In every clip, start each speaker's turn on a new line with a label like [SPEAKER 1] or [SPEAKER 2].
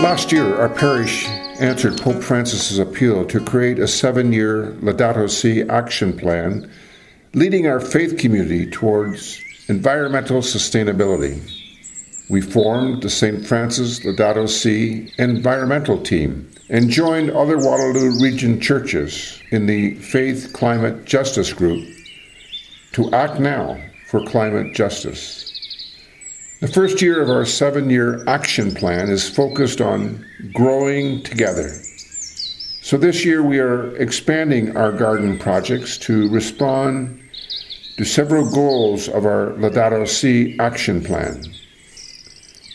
[SPEAKER 1] Last year, our parish answered Pope Francis's appeal to create a 7-year Laudato Si action plan, leading our faith community towards environmental sustainability. We formed the St. Francis Laudato Si environmental team and joined other Waterloo region churches in the Faith Climate Justice Group to act now for climate justice. The first year of our 7-year action plan is focused on growing together. So this year we are expanding our garden projects to respond to several goals of our Laudato Si action plan.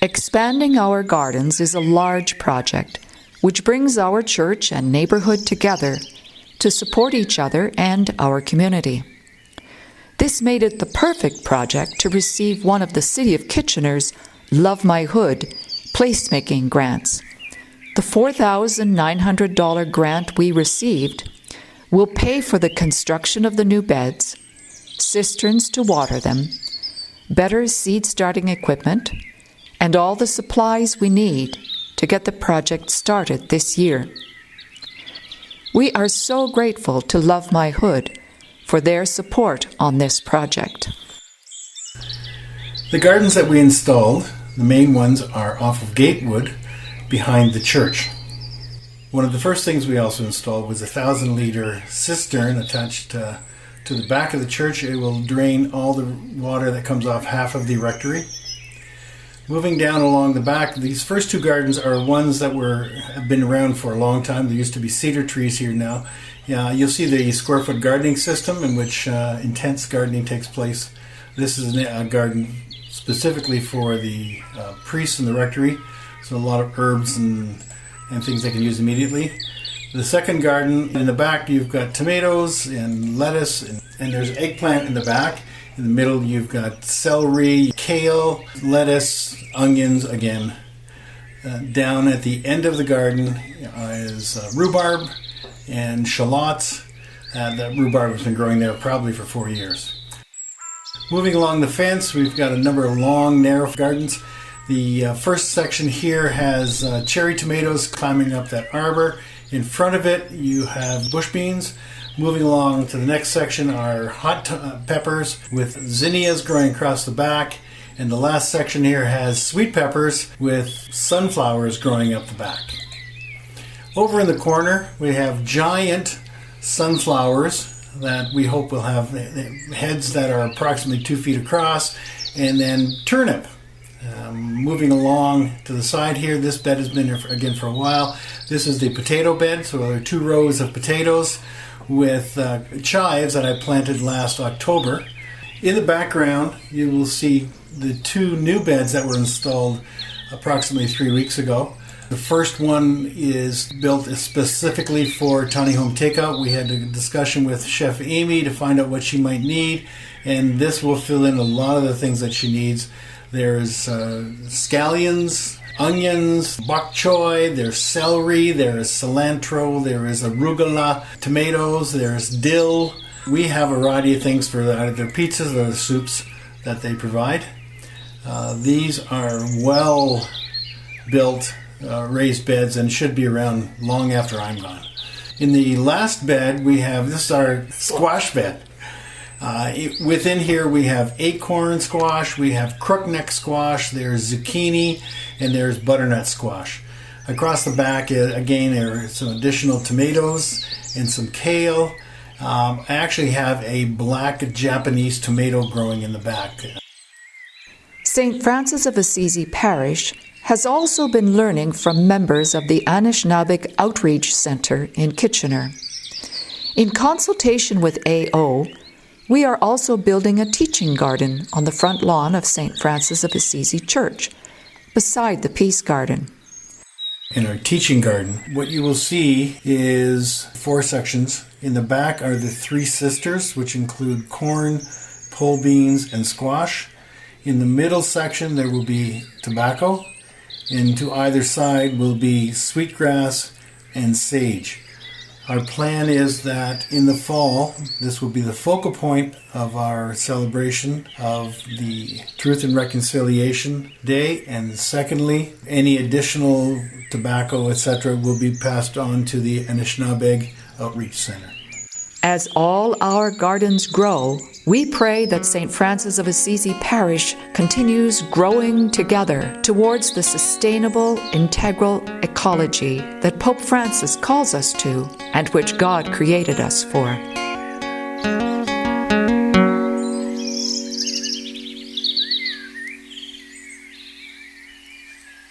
[SPEAKER 2] Expanding our gardens is a large project which brings our church and neighborhood together to support each other and our community. This made it the perfect project to receive one of the City of Kitchener's Love My Hood placemaking grants. The $4,900 grant we received will pay for the construction of the new beds, cisterns to water them, better seed starting equipment, and all the supplies we need to get the project started this year. We are so grateful to Love My Hood for their support on this project.
[SPEAKER 3] The gardens that we installed, the main ones are off of Gatewood behind the church. One of the first things we also installed was a 1,000-liter cistern attached to the back of the church. It will drain all the water that comes off half of the rectory. Moving down along the back, these first two gardens are ones that have been around for a long time. There used to be cedar trees here now. You'll see the square-foot gardening system in which intense gardening takes place. This is a garden specifically for the priests in the rectory, so a lot of herbs and things they can use immediately. The second garden, in the back, you've got tomatoes and lettuce, and there's eggplant in the back. In the middle, you've got celery, kale, lettuce, onions again. Down at the end of the garden is rhubarb and shallots. That rhubarb has been growing there probably for 4 years. Moving along the fence, we've got a number of long, narrow gardens. The first section here has cherry tomatoes climbing up that arbor. In front of it, you have bush beans. Moving along to the next section are hot peppers with zinnias growing across the back. And the last section here has sweet peppers with sunflowers growing up the back. Over in the corner, we have giant sunflowers that we hope will have heads that are approximately 2 feet across, and then turnip. Moving along to the side here, this bed has been here again for a while. This is the potato bed, so there are 2 rows of potatoes with chives that I planted last October. In the background, you will see the 2 new beds that were installed approximately 3 weeks ago. The first one is built specifically for Tiny Home Takeout. We had a discussion with Chef Amy to find out what she might need, and this will fill in a lot of the things that she needs. There's scallions, onions, bok choy, there's celery, there's cilantro, there is arugula, tomatoes, there's dill. We have a variety of things for either pizzas or the soups that they provide. These are well-built raised beds and should be around long after I'm gone. In the last bed, this is our squash bed. Within here we have acorn squash, we have crookneck squash, there's zucchini, and there's butternut squash. Across the back, again, there are some additional tomatoes and some kale. I actually have a black Japanese tomato growing in the back.
[SPEAKER 2] St. Francis of Assisi Parish has also been learning from members of the Anishinaabe Outreach Center in Kitchener. In consultation with AO, we are also building a teaching garden on the front lawn of St. Francis of Assisi Church, beside the Peace Garden.
[SPEAKER 3] In our teaching garden, what you will see is 4 sections. In the back are the 3 sisters, which include corn, pole beans, and squash. In the middle section, there will be tobacco, and to either side will be sweetgrass and sage. Our plan is that in the fall, this will be the focal point of our celebration of the Truth and Reconciliation Day. And secondly, any additional tobacco, etc., will be passed on to the Anishinaabe Outreach Center.
[SPEAKER 2] As all our gardens grow, we pray that St. Francis of Assisi Parish continues growing together towards the sustainable, integral ecology that Pope Francis calls us to and which God created us for.